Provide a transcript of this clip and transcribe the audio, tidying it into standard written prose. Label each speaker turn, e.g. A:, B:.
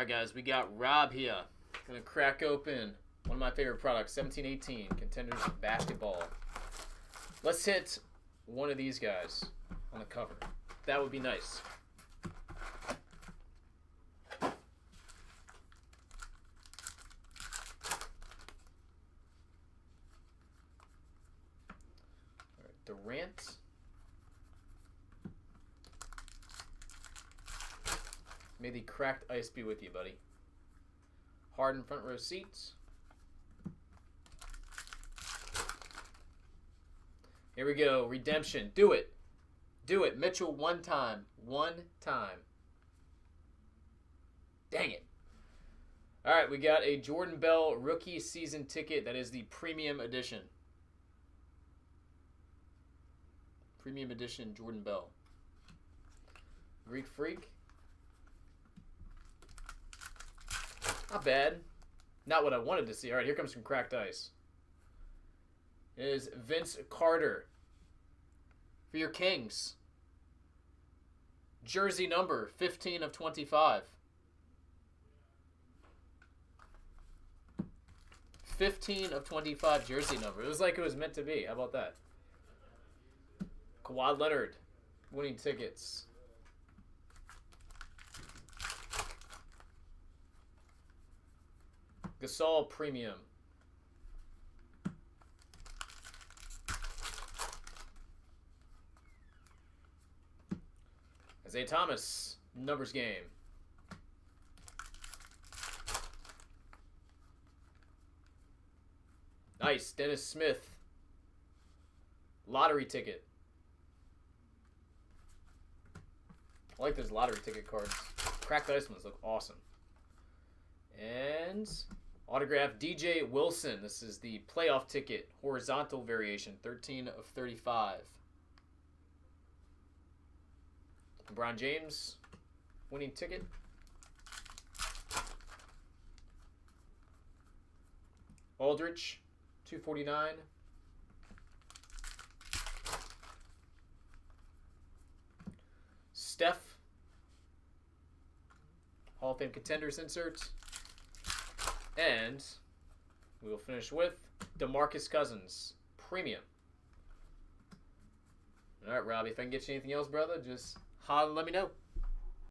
A: Alright guys, we got Rob here. Gonna crack open one of my favorite products, 1718 Contenders Basketball. Let's hit one of these guys on the cover. That would be nice. Alright, Durant. May the cracked ice be with you, buddy. Harden front row seats. Here we go. Redemption. Do it. Do it. Mitchell one time. One time. Dang it. All right, we got a Jordan Bell rookie season ticket. That is the premium edition. Premium edition Jordan Bell. Greek Freak. Not bad. Not what I wanted to see. All right, here comes some cracked ice. It is Vince Carter for your Kings. Jersey number 15 of 25. 15 of 25 jersey number. It was like it was meant to be. How about that? Kawhi Leonard winning tickets. Gasol Premium. Isaiah Thomas, numbers game. Nice, Dennis Smith. Lottery ticket. I like those lottery ticket cards. Cracked ice ones look awesome. And autograph DJ Wilson. This is the playoff ticket, horizontal variation, 13 of 35. LeBron James, winning ticket. Aldridge, 249. Steph, Hall of Fame Contenders insert. And we will finish with DeMarcus Cousins, Premium. All right, Robbie, if I can get you anything else, brother, just holler and let me know.